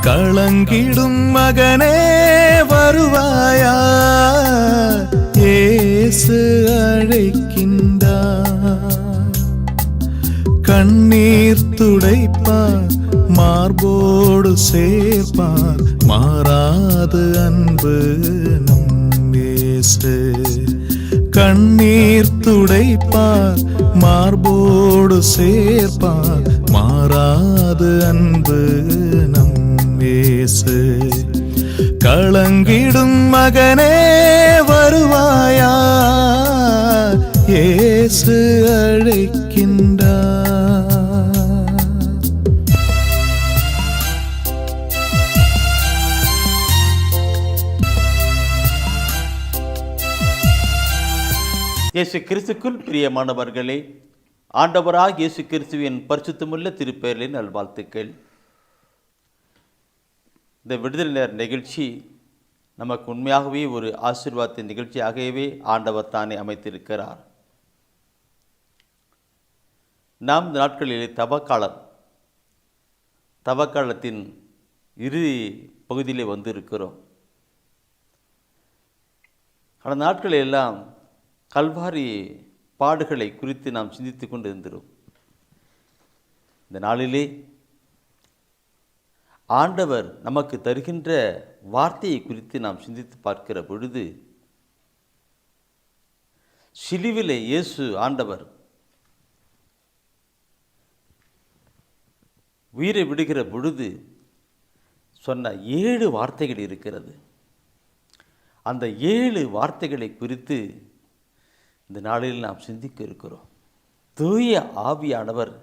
களங்கிடும் மகனே வருவாயா, இயேசு அழைக்கின்றார். கண்ணீர் துடைப்பார், மார்போடு சேர்ப்பார், மாறாது அன்பு நம் இயேசு. கண்ணீர் துடைப்பார், மார்போடு சேர்ப்பார், மாறாது அன்பு நம் இயேசு. களங்கிடும் மகனே வருவாயா, இயேசு அழைக்கின்றார். இயேசு கிறிஸ்துக்குள் பிரியமானவர்களே, ஆண்டவராக இயேசு கிறிஸ்துவின் பரிசுத்தமுள்ள திருப்பெயரின் நல்வாழ்த்துக்கள். இந்த விடுதலை நேர நிகழ்ச்சி நமக்கு உண்மையாகவே ஒரு ஆசீர்வாதத்தின் நிகழ்ச்சியாகவே ஆண்டவர் தானே அமைத்திருக்கிறார். நாம் இந்த நாட்களில் தவக்காலத்தின் இறுதி பகுதியிலே வந்து இருக்கிறோம். கடந்த நாட்களில் எல்லாம் கல்வாரி பாடுகளை குறித்து நாம் சிந்தித்து கொண்டு இருந்தோம். இந்த நாளிலே ஆண்டவர் நமக்கு தருகின்ற வார்த்தையை குறித்து நாம் சிந்தித்து பார்க்கிற பொழுது, சிலுவிலே இயேசு ஆண்டவர் உயிரை விடுகிற பொழுது சொன்ன 7 வார்த்தைகள் இருக்கிறது. அந்த 7 வார்த்தைகளை குறித்து இந்த நாளில் நாம் சிந்திக்க இருக்கிறோம். தூய ஆவியானவர்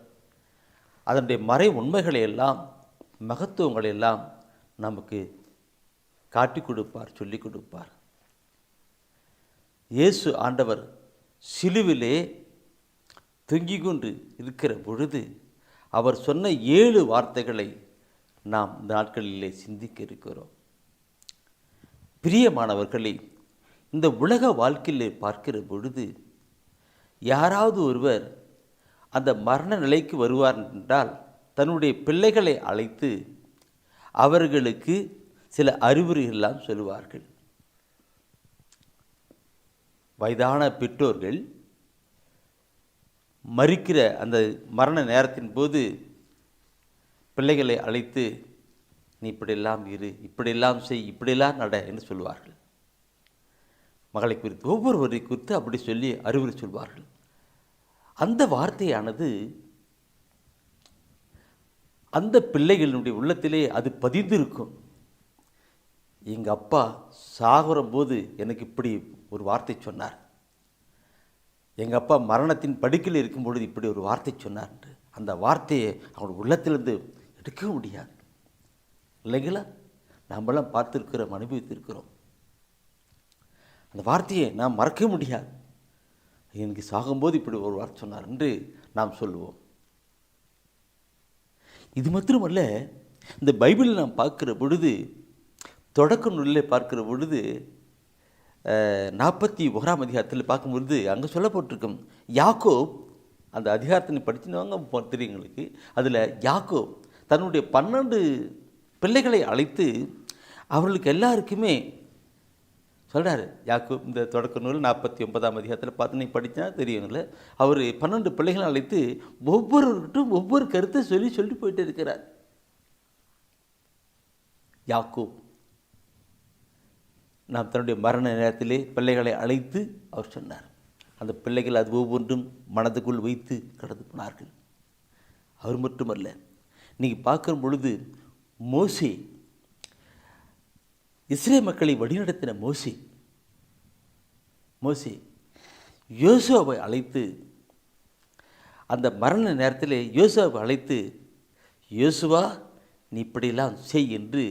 அதனுடைய மறை உண்மைகளை எல்லாம், மகத்துவங்களை எல்லாம் நமக்கு காட்டிக் கொடுப்பார், சொல்லிக் கொடுப்பார். இயேசு ஆண்டவர் சிலுவிலே தொங்கிக் கொண்டு இருக்கிற பொழுது அவர் சொன்ன 7 வார்த்தைகளை நாம் இந்த நாட்களிலே சிந்திக்க இருக்கிறோம். பிரியமானவர்களே, இந்த உலக வாழ்க்கையில் பார்க்கிற பொழுது யாராவது ஒருவர் அந்த மரண நிலைக்கு வருவார் என்றால் தன்னுடைய பிள்ளைகளை அழைத்து அவர்களுக்கு சில அறிவுரைகளெல்லாம் சொல்லுவார்கள். வயதான பெற்றோர்கள் மரிக்கிற அந்த மரண நேரத்தின் போது பிள்ளைகளை அழைத்து, நீ இப்படியெல்லாம் இரு, இப்படியெல்லாம் செய், இப்படியெல்லாம் நட என்று சொல்வார்கள். மகளை குறித்து, ஒவ்வொருவரை குறித்து அப்படி சொல்லி அறிவுரை சொல்வார்கள். அந்த வார்த்தையானது அந்த பிள்ளைகளுடைய உள்ளத்திலே அது பதிந்திருக்கும். எங்கள் அப்பா சாகுற போது எனக்கு இப்படி ஒரு வார்த்தை சொன்னார், எங்கள் அப்பா மரணத்தின் படுக்கையில் இருக்கும் பொழுது இப்படி ஒரு வார்த்தை சொன்னார் என்று அந்த வார்த்தையை அவனுடைய உள்ளத்திலிருந்து எடுக்க முடியாது. இல்லைங்களா? நாமெல்லாம் பார்த்துருக்கிறோம், அனுபவித்திருக்கிறோம். அந்த வார்த்தையை நாம் மறக்க முடியாது. எனக்கு சாகும்போது இப்படி ஒரு வார்த்தை சொன்னார் என்று நாம் சொல்லுவோம். இது மாத்திரமல்ல, இந்த பைபிளில் நாம் பார்க்கிற பொழுது, தொடக்க நூலில் பார்க்கிற பொழுது 41ஆம் அதிகாரத்தில் பார்க்கும்பொழுது அங்கே சொல்லப்பட்டிருக்கும், யாக்கோப், அந்த அதிகாரத்தை படிச்சுனவங்க தெரியும் எங்களுக்கு. அதில் யாக்கோப் தன்னுடைய 12 பிள்ளைகளை அழைத்து அவர்களுக்கு எல்லாருக்குமே சொல்கிறார். யாக்கோப் இந்த தொடக்க நூல் 49ஆம் அதிகாரத்தில் பார்த்து நீ படித்தா தெரியுங்கள, அவர் 12 பிள்ளைகளை அழைத்து ஒவ்வொருவர்கிட்டும் ஒவ்வொரு கருத்தை சொல்லி போயிட்டு இருக்கிறார். யாக்கோப் நாம் தன்னுடைய மரண நேரத்திலே பிள்ளைகளை அழைத்து அவர் சொன்னார். அந்த பிள்ளைகள் அது ஒவ்வொன்றும் மனதுக்குள் வைத்து கடந்து போனார்கள். அவர் மட்டுமல்ல, நீங்கள் பார்க்கும் பொழுது மோசே, இஸ்ரேல் மக்களை வழிநடத்தின மோசே யோசுவாவை அழைத்து, அந்த மரண நேரத்திலே யோசுவாவை அழைத்து, யோசுவா நீ இப்படியெல்லாம் செய் என்று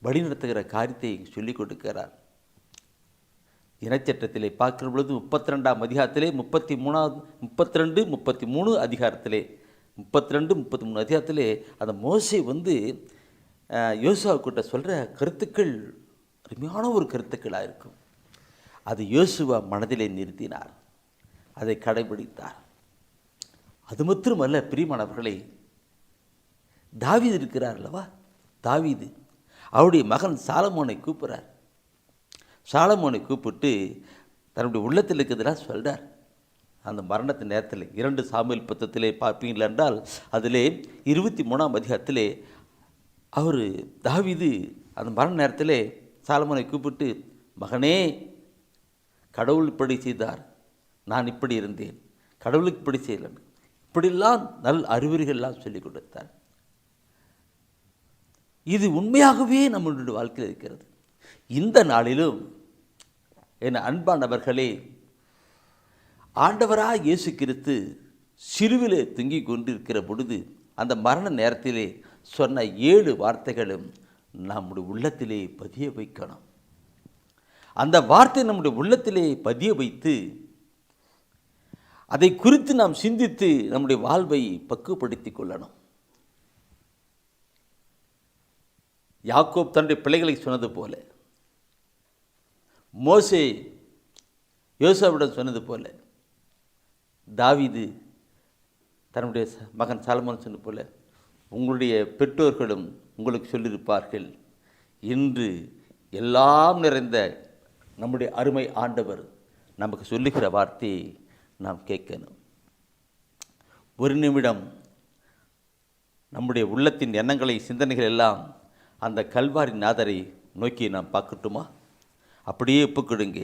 வழிநடத்துகிற காரியத்தை சொல்லிக் கொடுக்கிறார். இனச்சட்டத்திலே பார்க்கிற பொழுது 32ஆம் அதிகாரத்திலே 33 அதிகாரத்திலே 33 அதிகாரத்திலே அந்த மோசே யோசுவாக்கிட்ட சொல்கிற கருத்துக்கள் அருமையான ஒரு கருத்துக்களாக இருக்கும். அது யோசுவா மனதிலே நிறுத்தினார், அதை கடைபிடித்தார். அது மாத்திரமல்ல பிரியமானவர்களே, தாவீது இருக்கிறார் அல்லவா, தாவீது அவருடைய மகன் சாலமோனை கூப்பிட்றார். சாலமோனை கூப்பிட்டு தன்னுடைய உள்ளத்தில் இருக்கிறதெல்லாம் சொல்கிறார். அந்த மரணத்தின் நேரத்தில் 2 சாமுவேல் புத்தகத்திலே பார்ப்பீர்கள் என்றால் அதிலே 23ஆம் அதிகாரத்திலே அவர் தாவீது அந்த மரண நேரத்திலே சாலமோனை கூப்பிட்டு, மகனே, கடவுள் இப்படி செய்தார், நான் இப்படி இருந்தேன், கடவுளுக்கு இப்படி செய்யலை, இப்படிலாம் அறிவுரைகள்லாம் சொல்லிக் கொடுத்தார். இது உண்மையாகவே நம்மளுடைய வாழ்க்கையில் இருக்கிறது. இந்த நாளிலும் என் அன்பானவர்களே, ஆண்டவராக இயேசு கிறிஸ்து சிலுவிலே தொங்கிக் கொண்டிருக்கிற பொழுது அந்த மரண நேரத்திலே சொன்ன 7 வார்த்தைகளும் நம்முடைய உள்ளத்திலே பதிய வைக்கணும். அந்த வார்த்தை நம்முடைய உள்ளத்திலே பதிய வைத்து அதை குறித்து நாம் சிந்தித்து நம்முடைய வாழ்வை பக்குவப்படுத்திக் கொள்ளணும். யாக்கோப் தன்னுடைய பிள்ளைகளை சொன்னது போல, மோசே யோசேப்பிடம் சொன்னது போல, தாவீது தன்னுடைய மகன் சாலமோன் சொன்னது போல, உங்களுடைய பெற்றோர்களும் உங்களுக்கு சொல்லியிருப்பார்கள். இன்று எல்லாம் நிறைந்த நம்முடைய அருமை ஆண்டவர் நமக்கு சொல்லுகிற வார்த்தையை நாம் கேட்கணும். ஒரு நிமிடம் நம்முடைய உள்ளத்தின் எண்ணங்களை, சிந்தனைகள் எல்லாம் அந்த கல்வாரி நாதரை நோக்கி நாம் பார்க்கட்டுமா? அப்படியே ஒப்புக்கிடுங்க.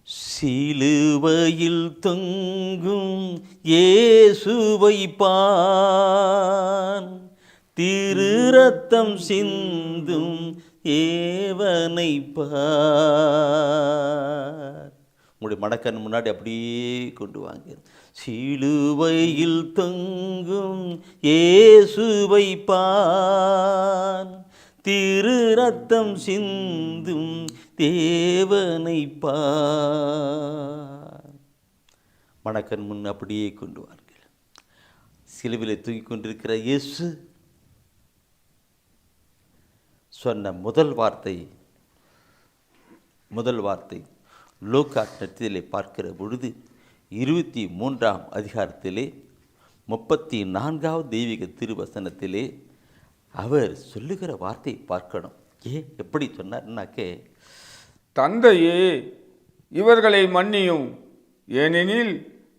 சிலுவையில் தொங்கும் இயேசுவை பார், திரு ரத்தம் சிந்தும் ஏவனை பார். உங்களுடைய மடக்கண் முன்னாடி அப்படியே கொண்டு வாங்க. சிலுவையில் தொங்கும் இயேசுவை பார், திரு ரத்தம் சிந்தும் தேவனை பார். மடக்கண் முன் அப்படியே கொண்டு வார்கள். சிலுவிலே தூங்கிக் கொண்டிருக்கிற இயேசு சொன்ன முதல் வார்த்தை லூக்கா நற்செய்தியிலே பார்க்கிற பொழுது 23ஆம் அதிகாரத்திலே 34வது தெய்வீக திருவசனத்திலே அவர் சொல்லுகிற வார்த்தை பார்க்கணும். எப்படி சொன்னார்னாக்கே, தந்தையே, இவர்களை மன்னியும், ஏனெனில்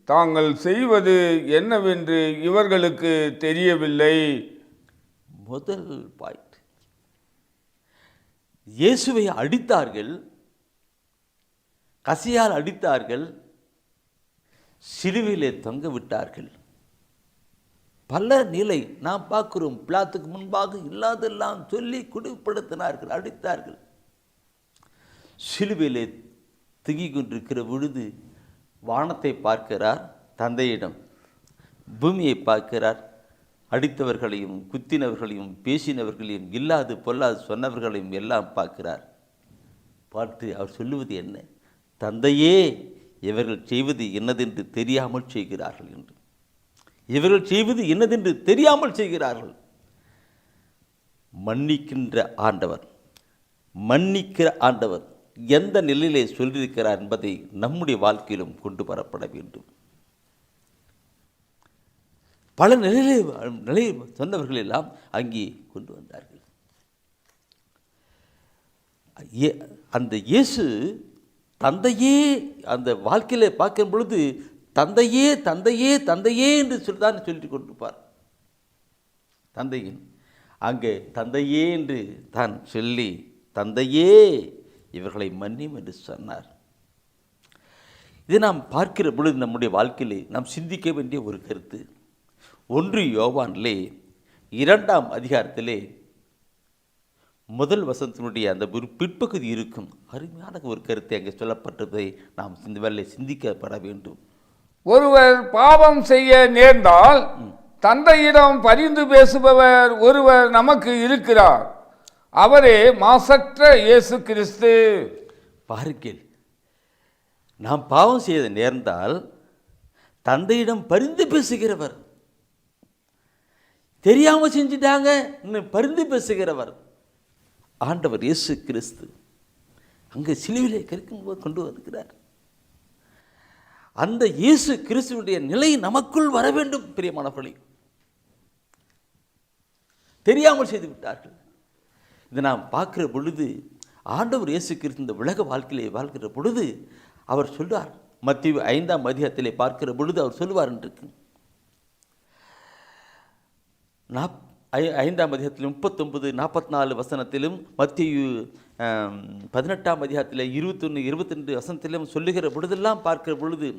தாங்கள் செய்வது என்னவென்று இவர்களுக்கு தெரியவில்லை. முதல் பாயிண்ட். இயேசுவை அடித்தார்கள், கசியால் அடித்தார்கள், சிலுவையிலே தொங்க விட்டார்கள். பல நிலை நாம் பார்க்கிறோம். பிலாத்துக்கு முன்பாக இல்லாதெல்லாம் சொல்லி குடிப்படுத்தினார்கள், அடித்தார்கள். சிலுவையிலே தொங்கிக் கொண்டிருக்கிற பொழுது வானத்தை பார்க்கிறார், தந்தையிடம் பூமியை பார்க்கிறார், அடித்தவர்களையும் குத்தினவர்களையும் பேசினவர்களையும் இல்லாது பொல்லாது சொன்னவர்களையும் எல்லாம் பார்க்கிறார். பார்த்து அவர் சொல்லுவது என்ன? தந்தையே, இவர்கள் செய்வது என்னதென்று தெரியாமல் செய்கிறார்கள் என்று. இவர்கள் செய்வது என்னதென்று தெரியாமல் செய்கிறார்கள். மன்னிக்கின்ற ஆண்டவர், மன்னிக்கிற ஆண்டவர் எந்த நிலையிலே சொல்லியிருக்கிறார் என்பதை நம்முடைய வாழ்க்கையிலும் கொண்டு வரப்பட வேண்டும். பல நிலையை சொன்னவர்கள் எல்லாம் அங்கே கொண்டு வந்தார்கள். அந்த இயேசு தந்தையே அந்த வாழ்க்கையில பார்க்கும் பொழுது தந்தையே தந்தையே தந்தையே என்று சொல்லிதான் சொல்லிட்டு கொண்டிருப்பார். தந்தையின் அங்கே தந்தையே என்று தான் சொல்லி, தந்தையே இவர்களை மன்னியும் என்று சொன்னார். இதை நாம் பார்க்கிற பொழுது நம்முடைய வாழ்க்கையிலே நாம் சிந்திக்க வேண்டிய ஒரு கருத்து. 1 யோவானிலே 2ஆம் அதிகாரத்திலே முதல் வசனத்தினுடைய அந்த ஒரு பிற்பகுதி இருக்கும். அருமையான ஒரு கருத்தை அங்கே சொல்லப்பட்டதை நாம் இந்த வேளை சிந்திக்கப்பட வேண்டும். ஒருவர் பாவம் செய்ய நேர்ந்தால் தந்தையிடம் பரிந்து பேசுபவர் ஒருவர் நமக்கு இருக்கிறார், அவரே மாசற்ற இயேசு கிறிஸ்து. பாருங்கள், நாம் பாவம் செய்ய நேர்ந்தால் தந்தையிடம் பரிந்து பேசுகிறவர், தெரியாமல் செஞ்சிட்டாங்க பரிந்து பேசுகிறவர் ஆண்டவர் இயேசு கிறிஸ்து அங்கே சிலுவிலே கற்கும்போது கொண்டு வருகிறார். அந்த இயேசு கிறிஸ்துவுடைய நிலை நமக்குள் வர வேண்டும். பிரியமானவர்களே, தெரியாமல் செய்து விட்டார்கள். இதை நாம் பார்க்கிற பொழுது ஆண்டவர் இயேசு கிறிஸ்து இந்த உலக வாழ்க்கையிலே வாழ்கிற பொழுது அவர் சொல்வார். மத்தேயு 5ஆம் அதிகாரத்திலே பார்க்கிற பொழுது அவர் சொல்லுவார் என்று 5ஆம் அதிகாரத்தில் 39, 44 வசனத்திலும் மத்தேயு 18ஆம் அதிகாரத்தில் 21, 22 வசனத்திலும் சொல்லுகிற பொழுதெல்லாம் பார்க்கிற பொழுது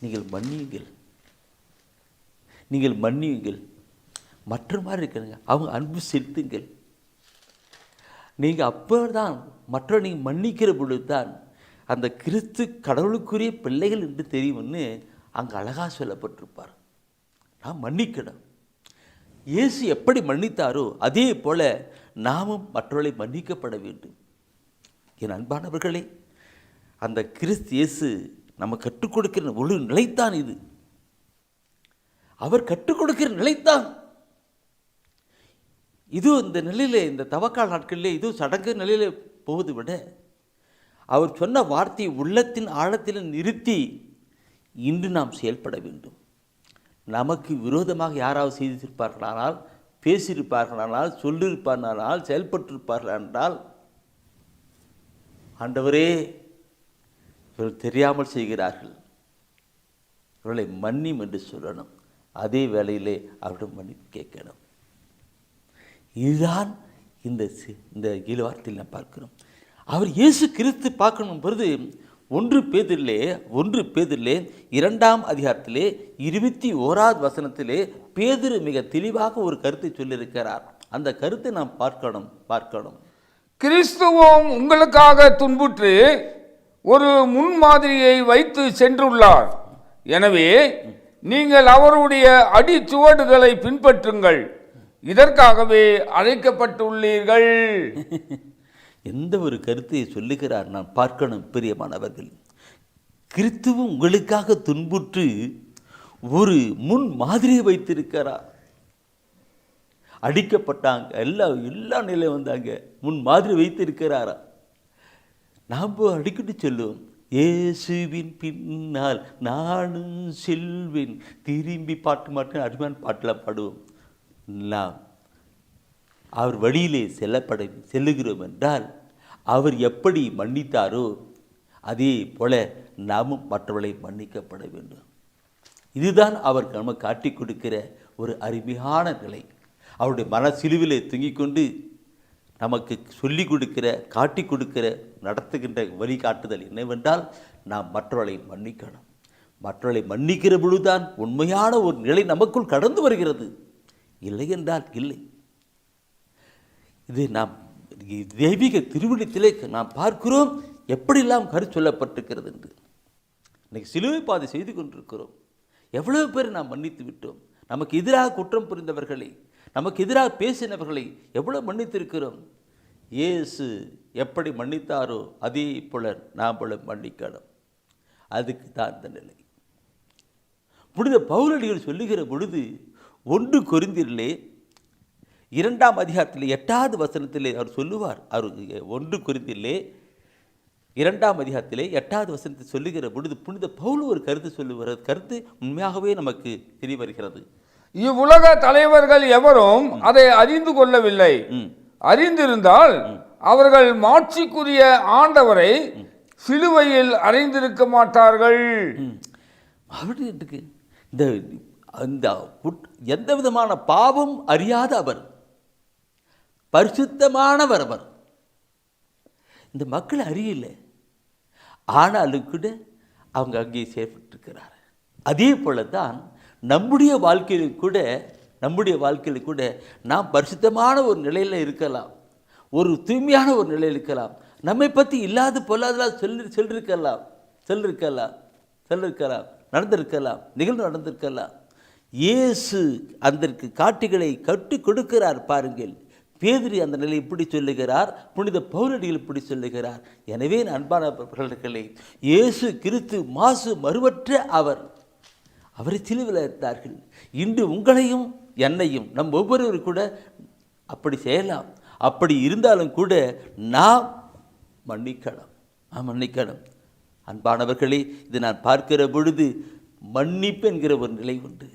நீங்கள் மன்னியுங்கள், நீங்கள் மன்னியுங்கள், மற்ற மாதிரி இருக்கிறீங்க, அவங்க அன்பு செலுத்துங்கள். நீங்கள் அப்போ தான் மற்ற நீங்கள் மன்னிக்கிற பொழுது தான் அந்த கிறிஸ்து கடவுளுக்குரிய பிள்ளைகள் என்று தெரியும்னு அங்கே அழகாக சொல்லப்பட்டிருப்பார். நான் மன்னிக்கணும். இயேசு எப்படி மன்னித்தாரோ அதே போல நாமும் மற்றவர்களை மன்னிக்கப்பட வேண்டும். என் அன்பானவர்களே, அந்த கிறிஸ்து இயேசு நம்ம கற்றுக் கொடுக்கிற ஒரு நிலைத்தான் இது. அவர் கற்றுக் கொடுக்கிற நிலைத்தான் இது. இந்த நிலையிலே, இந்த தவக்கால நாட்களிலே இது சடங்கு நிலையிலே போவதை விட அவர் சொன்ன வார்த்தையை உள்ளத்தின் ஆழத்தில் நிறுத்தி இன்று நாம் செயல்பட வேண்டும். நமக்கு விரோதமாக யாராவது செய்திருப்பார்களானால், பேசியிருப்பார்களானால், சொல்லியிருப்பார்களானால், செயல்பட்டிருப்பார்கள் என்றால், ஆண்டவரே இவர்கள் தெரியாமல் செய்கிறார்கள், இவர்களை மன்னியும் என்று சொல்லணும். அதே வேளையிலே அவரிடம் மன்னிப்பு கேட்கணும். இதுதான் இந்த வார்த்தையில் நாம் பார்க்கிறோம். அவர் இயேசு கிறிஸ்து பார்க்கணும் பொழுது 1 பேதுருவிலே 2ஆம் அதிகாரத்திலே 21வது வசனத்திலே பேதுரு மிக தெளிவாக ஒரு கருத்தை சொல்லியிருக்கிறார். அந்த கருத்தை நாம் பார்க்கணும். கிறிஸ்துவும் உங்களுக்காக துன்புற்று ஒரு முன்மாதிரியை வைத்து சென்றுள்ளார். எனவே நீங்கள் அவருடைய அடிச்சுவடுகளை பின்பற்றுங்கள். இதற்காகவே அழைக்கப்பட்டுள்ளீர்கள். எந்த ஒரு கருத்தை சொல்லுகிறார் நான் பார்க்கணும். பிரியமானவர்கள், கிறிஸ்துவும் உங்களுக்காக துன்புற்று ஒரு முன் மாதிரியை வைத்திருக்கிறார். அடிக்கப்பட்டாங்க, எல்லா நிலையும் வந்தாங்க, முன் மாதிரி வைத்திருக்கிறாரா. நாம் அடிக்கடி சொல்லுவோம், இயேசுவின் பின்னால் நானும் செல்வேன், திரும்பி பாட்டு மாட்டேன் அடிமான பாட்டில் பாடுவோம். நாம் அவர் வழியிலே செல்லுகிறோம் என்றால் அவர் எப்படி மன்னித்தாரோ அதே போல நாமும் மற்றவர்களை மன்னிக்கப்பட வேண்டும். இதுதான் அவர் நமக்கு காட்டி கொடுக்கிற ஒரு அருமையான நிலை. அவருடைய மன சிலுவிலே தூங்கிக் கொண்டு நமக்கு சொல்லிக் கொடுக்கிற, காட்டி கொடுக்கிற, நடத்துகின்ற வழிகாட்டுதல் என்னவென்றால் நாம் மற்றவர்களை மன்னிக்கணும். மற்றவர்களை மன்னிக்கிற பொழுதுதான் உண்மையான ஒரு நிலை நமக்குள் கடந்து வருகிறது. இல்லை என்றால் இல்லை. இது நாம் தெய்வீக திருவிழத்திலே நாம் பார்க்கிறோம் எப்படியெல்லாம் கருத்து சொல்லப்பட்டிருக்கிறது என்று. இன்னைக்கு சிலுவை பாதை செய்து கொண்டிருக்கிறோம். எவ்வளவு பேர் நாம் மன்னித்து விட்டோம். நமக்கு எதிராக குற்றம் புரிந்தவர்களை, நமக்கு எதிராக பேசினவர்களை எவ்வளவு மன்னித்திருக்கிறோம். இயேசு எப்படி மன்னித்தாரோ அதே போல நாம் போல மன்னிக்கணும். அதுக்கு தான் இந்த நிலை. புனித பவுலடிகள் சொல்லுகிற பொழுது 1 கொரிந்தியரிலே 2ஆம் அதிகாரத்தில் 8வது வசனத்திலே அவர் சொல்லுவார். அவர் 1 கொரிந்தியரிலே 2ஆம் அதிகாரத்திலே 8வது வசனத்தை சொல்லுகிற பொழுது புனித பவுல் ஒரு கருத்து சொல்லுகிற கருத்து உண்மையாகவே நமக்கு தெரிய வருகிறது. இவ்வுலக தலைவர்கள் எவரும் அதை அறிந்து கொள்ளவில்லை. அறிந்திருந்தால் அவர்கள் மாட்சிக்குரிய ஆண்டவரை சிலுவையில் அறைந்திருக்க மாட்டார்கள். அப்படி இருக்கு. இந்த எந்த விதமான பாவம் அறியாத அவர், பரிசுத்தமானவர் அவர். இந்த மக்கள் அறியல, ஆனாலும் கூட அவங்க அங்கே செயல்பட்டிருக்கிறார். அதே போல தான் நம்முடைய வாழ்க்கையில் கூட நாம் பரிசுத்தமான ஒரு நிலையில் இருக்கலாம், ஒரு தூய்மையான ஒரு நிலையில் இருக்கலாம். நம்மை பற்றி இல்லாத பொல்லாதெல்லாம் சொல்லிருக்கலாம், நிகழ்ந்து நடந்திருக்கலாம். இயேசு அதற்கு காட்டிகளை கட்டி கொடுக்கிறார். பாருங்கள், பேதுரு அந்த நிலை இப்படி சொல்லுகிறார், புனித பவுலடிகள் இப்படி சொல்லுகிறார். எனவே அன்பானவர்களே, இயேசு கிறிஸ்து மாசு மறுவற்ற அவரை சிலுவையில் அறைந்தார்கள். இன்று உங்களையும் என்னையும் நம் ஒவ்வொருவரும் கூட அப்படி செய்யலாம். அப்படி இருந்தாலும் கூட நாம் மன்னிக்கணும். அன்பானவர்களே, இது நான் பார்க்கிற பொழுது மன்னிப்பு என்கிற ஒரு நிலை உண்டு.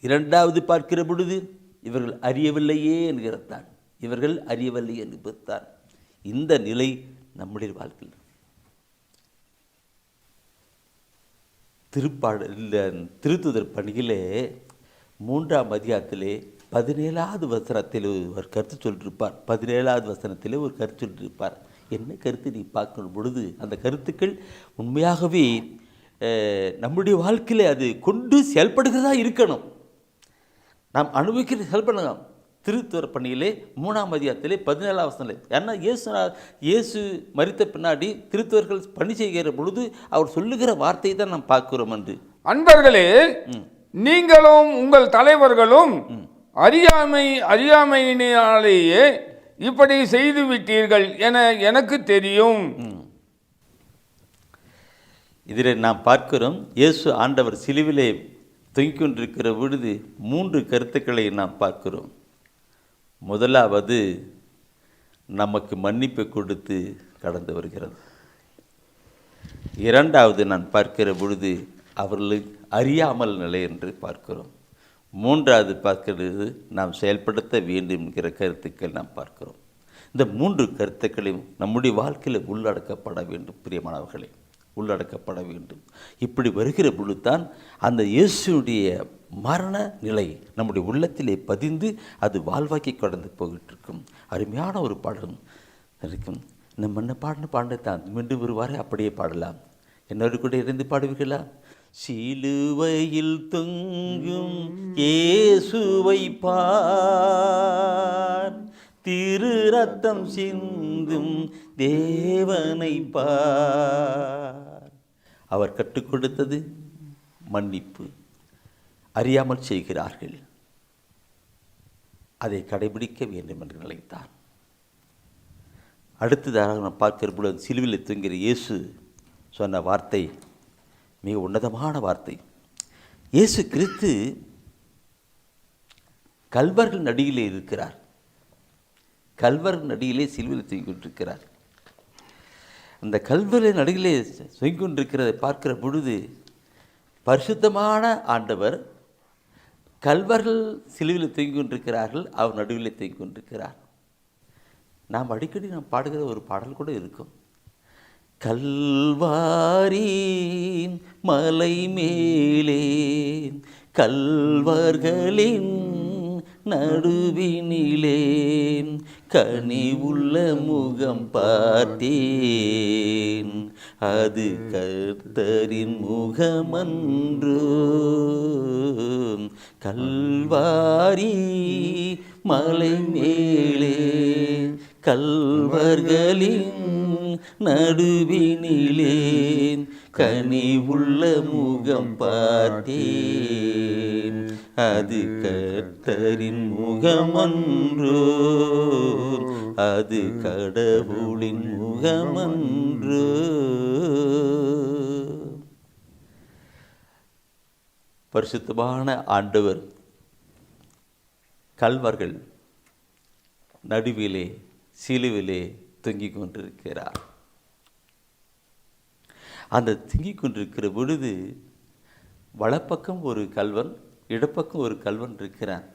2வது பார்க்கிற பொழுது இவர்கள் அறியவில்லையே என்கிறதான், இவர்கள் அறியவில்லை என்பதுதான் இந்த நிலை நம்முடைய வாழ்க்கையில். திருத்துதர் பணியிலே 3ஆம் அதிகாரத்திலே 17வது வசனத்தில் ஒரு கருத்து சொல்லியிருப்பார். 17வது வசனத்திலே ஒரு கருத்து சொல்லியிருப்பார். என்ன கருத்து நீ பார்க்கும் பொழுது அந்த கருத்துக்கள் உண்மையாகவே நம்முடைய வாழ்க்கையில் அது கொண்டு செயல்படுகிறதா இருக்கணும். நாம் அனுபவிக்கிற செயல்படலாம். திருத்துதர் பணியிலே 3ஆம் அதிகாரத்திலே 17வது வசனம். ஏன்னா இயேசு மரித்த பின்னாடி திருத்துவர்கள் பணி செய்கிற பொழுது அவர் சொல்லுகிற வார்த்தையை தான் நாம் பார்க்கிறோம் என்று. அன்பர்களே, நீங்களும் உங்கள் தலைவர்களும் அறியாமையினாலேயே இப்படி செய்து விட்டீர்கள் என எனக்கு தெரியும். இதில் நாம் பார்க்கிறோம், இயேசு ஆண்டவர் சிலுவிலே தொங்கிக் கொண்டிருக்கிற பொழுது 3 கருத்துக்களை நாம் பார்க்கிறோம். முதலாவது, நமக்கு மன்னிப்பை கொடுத்து கடந்து வருகிறது. இரண்டாவது நான் பார்க்கிற பொழுது அவர்களுக்கு அறியாமல் நிலை என்று பார்க்கிறோம். மூன்றாவது பார்க்கிறது, நாம் செயல்படுத்த வேண்டும் என்கிற கருத்துக்கள் நாம் பார்க்கிறோம். இந்த 3 கருத்துக்களையும் நம்முடைய வாழ்க்கையில் உள்ளடக்கப்பட வேண்டும். பிரியமானவர்களே, உள்ளடக்கப்பட வேண்டும். இப்படி வருகிற பொழுதுதான் அந்த இயேசுடைய மரண நிலை நம்முடைய உள்ளத்திலே பதிந்து அது வாழ்வாக்கி கடந்து போயிட்டு இருக்கும். அருமையான ஒரு பாடலும் இருக்கும். நம்ம என்ன பாடினதான் மீண்டும் வருவாரே அப்படியே பாடலாம். என்னோடு கூட இருந்து பாடுவீர்களா? சிலுவையில் தொங்கும் இயேசுவை பார், திரு ரத்தம் சிந்தும் தேவனை பார். அவர் கற்றுக் கொடுத்தது மன்னிப்பு. அறியாமல் செய்கிறார்கள், அதை கடைபிடிக்க வேண்டும் என்று நினைத்தார். அடுத்ததாக நாம் பார்க்கிற பொழுது சிலுவையில் தொங்குகிற இயேசு சொன்ன வார்த்தை மிக உன்னதமான வார்த்தை. இயேசு கிறிஸ்து கல்வர்கள் நடியிலே இருக்கிறார். கல்வர்கள் நடியிலே சிலுவையில் தொங்கிக் கொண்டிருக்கிறார். அந்த கல்வரை நடுகிலே தொங்கிக் கொண்டிருக்கிறதை பார்க்கிற பொழுது பரிசுத்தமான ஆண்டவர் கல்வர்கள் சிலுவையில் தொங்கிக் கொண்டிருக்கிறார்கள், அவர் நடுவிலே தொங்கிக் கொண்டிருக்கிறார். நாம் அடிக்கடி நாம் பாடுகிற ஒரு பாடல் கூட இருக்கும். கல்வாரின் மலை மேலே கல்வர்களின் நடுவினிலே கனி உள்ள முகம் பார்த்தேன், அது கர்த்தரின் முகமன்று. கல்வாரி மலை மேலே கல்வர்களின் நடுவினிலே கனி உள்ள முகம் பார்த்தேன், அது கர்த்தரின் முகமன்றோ, அது கடவுளின் முகமன்றோ. பரிசுத்தமான ஆண்டவர் கல்வர்கள் நடுவிலே சிலுவிலே தொங்கிக் கொண்டிருக்கிறார். அந்த தொங்கிக் கொண்டிருக்கிற பொழுது வலப்பக்கம் ஒரு கல்வன், இடப்பக்கம் ஒரு கல்வன் இருக்கிறான்.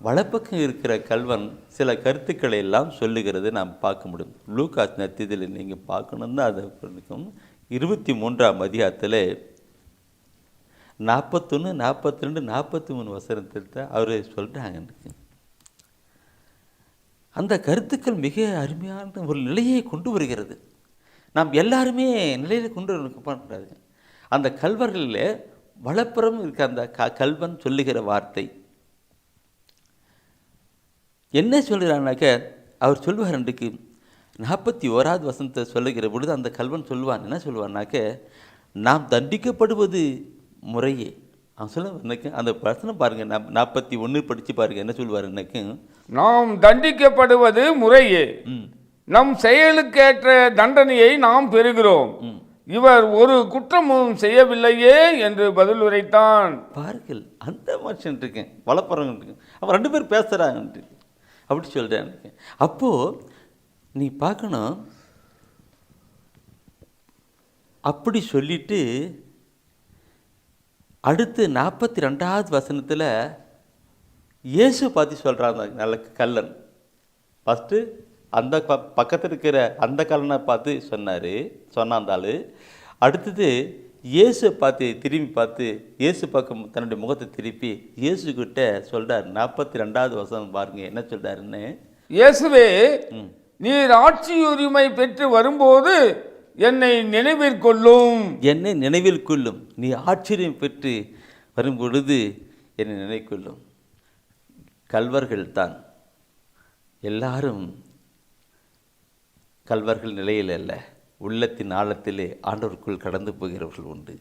வலப்பக்கம் இருக்கிற கல்வன் சில கருத்துக்களை எல்லாம் சொல்லுகிறது நாம் பார்க்க முடியும். லூக்கா நற்செய்தியில் நீங்கள் பார்க்கணுன்னா அதை இருக்கும். 23ஆம் அதிகாரத்தில் 41, 42, 43 வசனத்தை அவர் சொல்கிறாங்க. எனக்கு அந்த கருத்துக்கள் மிக அருமையான ஒரு நிலையை கொண்டு வருகிறது. நாம் எல்லாருமே நிலையில் கொண்டு வரக்கூடாது. அந்த கல்வர்களில் வலப்புறம் இருக்க அந்த கல்வன் சொல்லுகிற வார்த்தை என்ன சொல்கிறான்னாக்க, அவர் சொல்லுவார் அன்றைக்கு 41வது வசனத்தை சொல்லுகிற பொழுது அந்த கல்வன் சொல்லுவான். என்ன சொல்லுவான்னாக்க, நாம் தண்டிக்கப்படுவது முறையே. அவன் சொல்ல எனக்கு அந்த வசனம் பாருங்கள், 41 படித்து பாருங்கள். என்ன சொல்லுவார் எனக்கு, நாம் தண்டிக்கப்படுவது முறையே, நம் செயலுக்கேற்ற தண்டனையை நாம் பெறுகிறோம், இவர் ஒரு குற்றமும் செய்யவில்லையே என்று பதில் உரைத்தான். பாருங்கள், அந்த மனுஷன் இருக்கேன், வளப்புறவங்க இருக்கேன், அவன் 2 பேர் பேசுகிறாங்க அப்படி சொல்கிறேன். அப்போது நீ பார்க்கணும், அப்படி சொல்லிட்டு அடுத்து 42வது வசனத்தில் இயேசு பார்த்து சொல்கிறாங்க நல்ல கல்லன். ஃபஸ்ட்டு அந்த பக்கத்தில் இருக்கிற அந்த கல்லனை பார்த்து சொன்னாந்தாள். அடுத்தது இயேசு பார்த்து திரும்பி பார்த்து இயேசு பக்கம் தன்னுடைய முகத்தை திருப்பி இயேசுக்கிட்ட சொல்கிறார். 42வது வசனம் பாருங்க என்ன சொல்கிறாருன்னு. இயேசுவே, நீர் ஆட்சி உரிமை பெற்று வரும்போது என்னை நினைவில் கொள்ளும். என்னை நினைவில் கொள்ளும். நீ ஆச்சரியம் பெற்று வரும் பொழுது என்னை நினைக்கொள்ளும். கல்வர்கள் தான் எல்லாரும் கல்வர்கள் நிலையில் அல்ல, உள்ளத்தின் ஆழத்திலே ஆண்டவருக்குள் கடந்து போகிறவர்கள் உண்டு.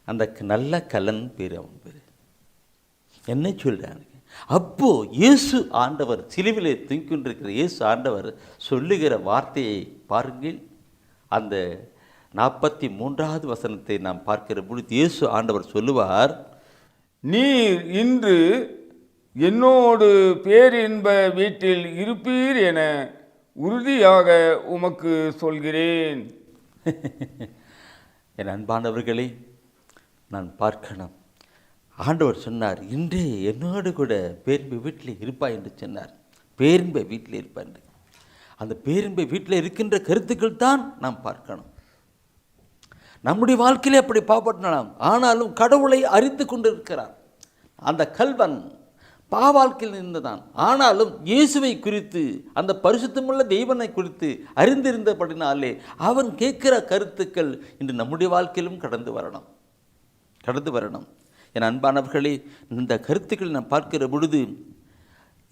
அந்த நல்ல கல்லன் பேர் அவன் பேர். என்ன சொல்கிறாங்க? அப்போ இயேசு ஆண்டவர் சிலுவிலே தூங்கிக்கொண்டிருக்கிற இயேசு ஆண்டவர் சொல்லுகிற வார்த்தையை பாருங்கள். அந்த 43வது வசனத்தை நாம் பார்க்கிற பொழுது இயேசு ஆண்டவர் சொல்லுவார், நீர் இன்று என்னோடு பேரின்ப வீட்டில் இருப்பீர் என உறுதியாக உமக்கு சொல்கிறேன். என் அன்பானவர்களே, நான் பார்க்கணும். ஆண்டவர் சொன்னார், இன்றே என்னோடு கூட பேரின்ப வீட்டில் இருப்பாய் என்று சொன்னார். பேரின்ப வீட்டில் இருப்பாய் என்று. அந்த பேரின்ப வீட்டில் இருக்கின்ற கருத்துக்கள் தான் நாம் பார்க்கணும். நம்முடைய வாழ்க்கையிலே அப்படி பாவப்பட்டலாம், ஆனாலும் கடவுளை அறிந்து கொண்டிருக்கிறார். அந்த கல்வன் பாவாழ்க்கையில் இருந்ததான், ஆனாலும் இயேசுவை குறித்து அந்த பரிசுத்தமுள்ள தெய்வனை குறித்து அறிந்திருந்தபடினாலே அவன் கேட்கிற கருத்துக்கள் இன்று நம்முடைய வாழ்க்கையிலும் கடந்து வரணும். என் அன்பானவர்களே, இந்த கருத்துக்கள் நாம் பார்க்கிற பொழுது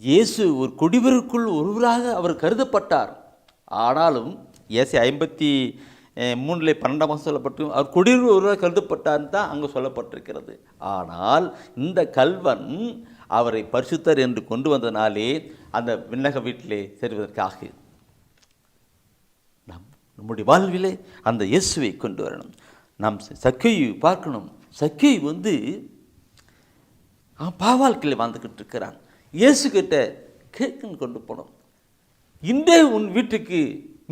இயேசு ஒரு கொடிவருக்குள் ஒருவராக அவர் கருதப்பட்டார். ஆனாலும் ஏசி 53:12 சொல்லப்பட்டு அவர் கொடிவர் ஒருவராக கருதப்பட்டார்னு தான் அங்கே சொல்லப்பட்டிருக்கிறது. ஆனால் இந்த கல்வன் அவரை பரிசுத்தர் என்று கொண்டு வந்தனாலே அந்த விண்ணக வீட்டிலே சேர்வதற்காக நம்முடைய வாழ்விலே அந்த இயேசுவை கொண்டு வரணும். நாம் சக்கையை பார்க்கணும். சக்கை பாவாழ்க்கையில் வாழ்ந்துக்கிட்டு இருக்கிறான். இயேசுக்கிட்ட கேக்குன்னு கொண்டு போனோம். இன்றே உன் வீட்டுக்கு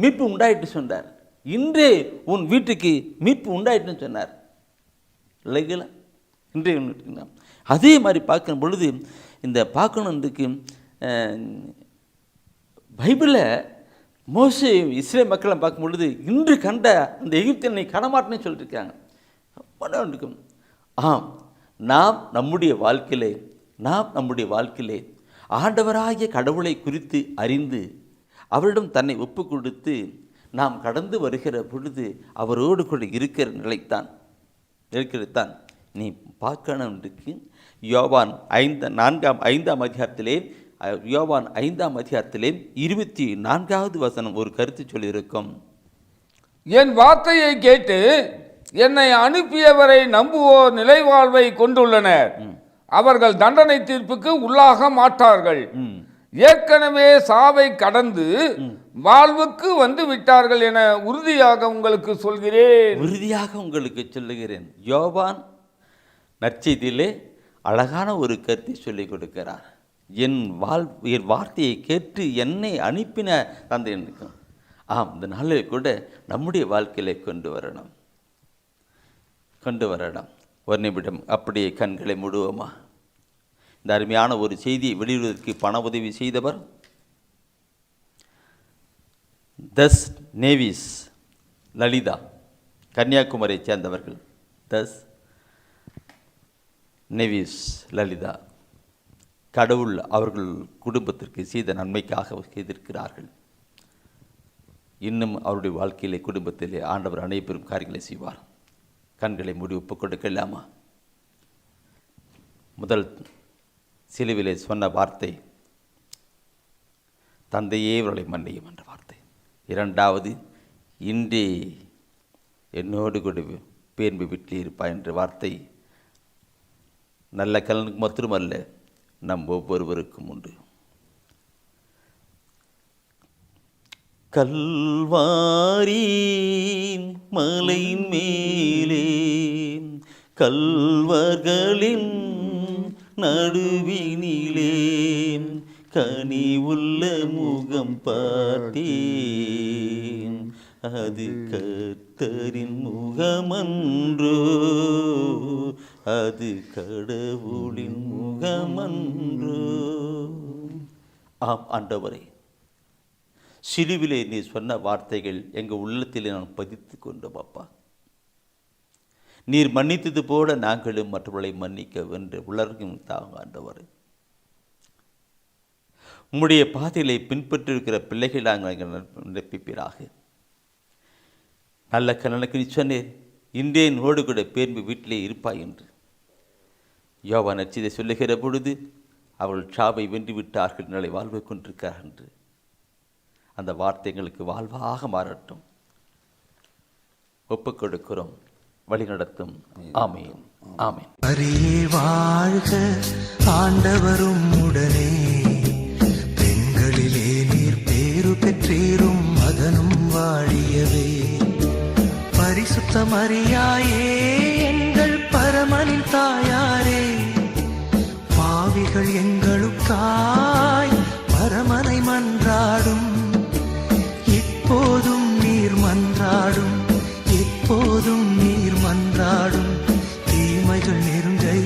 மீட்பு உண்டாயிட்டு சொன்னார். இன்றே உன் வீட்டுக்கு மீட்பு உண்டாயிட்டுன்னு சொன்னார் இல்லைங்களா? இன்றே அதே மாதிரி பார்க்குற பொழுது இந்த பார்க்கணுன்றதுக்கு பைபிளில் மோசே இஸ்ரேல் மக்களை பார்க்கும் பொழுது இன்று கண்ட அந்த எகிப்தியனை காணமாட்டேன்னு சொல்லியிருக்காங்க. ஆம், நாம் நம்முடைய வாழ்க்கையிலே ஆண்டவராகிய கடவுளை குறித்து அறிந்து அவரிடம் தன்னை ஒப்பு கொடுத்து நாம் கடந்து வருகிற பொழுது அவரோடு கூட இருக்கிற நிலைத்தான் நீ பார்க்கணும். யோவான் 5ஆம் அதிகாரத்திலே 24வது வசனம் ஒரு கருத்து சொல்லியிருக்கும். என் வார்த்தையை கேட்டு என்னை அனுப்பியவரை நம்புவோர் நிலைவாழ்வை கொண்டுள்ளனர். அவர்கள் தண்டனை தீர்ப்புக்கு உள்ளாக மாட்டார்கள். ஏற்கனவே சாவை கடந்து வாழ்வுக்கு வந்து விட்டார்கள் என உறுதியாக உங்களுக்கு சொல்லுகிறேன். யோவான் நற்செய்தியிலே அழகான ஒரு கருத்தை சொல்லிக் கொடுக்கிறார். என் வார்த்தையை கேட்டு என்னை அனுப்பின தந்தை இருக்கும். ஆம், இந்த நாளில் கூட நம்முடைய வாழ்க்கையிலே கொண்டு வரணும். ஒரு நிமிடம் அப்படியே கண்களை மூடுவோமா? இந்த அருமையான ஒரு செய்தியை வெளியிடுவதற்கு பண உதவி செய்தவர் தஸ் நேவிஸ் லலிதா, கன்னியாகுமரியை சேர்ந்தவர்கள். தஸ் நேவிஸ் லலிதா, கடவுள் அவர்கள் குடும்பத்திற்கு செய்த நன்மைக்காக செய்திருக்கிறார்கள். இன்னும் அவருடைய வாழ்க்கையிலே குடும்பத்திலே ஆண்டவர் அனைவரும் காரியங்களை செய்வார். கண்களை மூடி ஒப்புக் கொடுக்கலாமா? முதல் சிலுவிலே சொன்ன வார்த்தை தந்தையே இவர்களை மன்னியும் என்ற வார்த்தை. இரண்டாவது, இன்றே என்னோடு கூட பேர்ந்து வீட்டில் இருப்பாய் என்ற வார்த்தை நல்ல கலனுக்கு மட்டுமல்ல, நம் ஒவ்வொருவருக்கும் உண்டு. கல்வாரி மலையின் மேலே கல்வர்களின் நடுவினிலே கனி உள்ள முகம் பார்த்தேன், அது கர்த்தரின் முகமன்றோ, அது கடவுளின் முகமன்றோ. ஆம் ஆண்டவரே, சிலுவிலே நீ சொன்ன வார்த்தைகள் எங்கள் உள்ளத்திலே நான் பதித்து கொண்டோம் அப்பா. நீர் மன்னித்தது போல நாங்களும் மற்றவர்களை மன்னிக்க வென்று உலர்கும் தாங்க ஆண்டவரே. உம்முடைய பாதைகளை பின்பற்றிருக்கிற பிள்ளைகள் நாங்கள் நிரப்பிப்பீராக. நல்ல கண்ணனுக்கு நீ சொன்னேன், இன்றே நோடு கூட பேர்ந்து வீட்டிலே இருப்பாய் என்று. யோவான் நற்செய்தியை சொல்லுகிற பொழுது அவர்கள் சாவை வென்று விட்டார்கள், நிலை வாழ்வை கொண்டிருக்கிறார் என்று. அந்த வார்த்தைகளுக்கு வாழ்வாக மாறட்டும். ஒப்புக் கொடுக்கிறோம், வழி நடத்தும். ஆமீன், ஆமீன். அரியே வாழ்க, ஆண்டவரும் உடனே, பெண்களிலே நீர் பேரு பெற்றீரும் மகனும் வாழியவே. பரிசுத்த மரியாயே எங்கள் பரமனின் தாயாரே, பாவிகள் எங்களுக்காய் பரமனை மன்றாடும். இப்போதும் நீர் மன்றாடும், எப்போதும் நீர் மன்றாடும். தீமைகள் நெருங்கை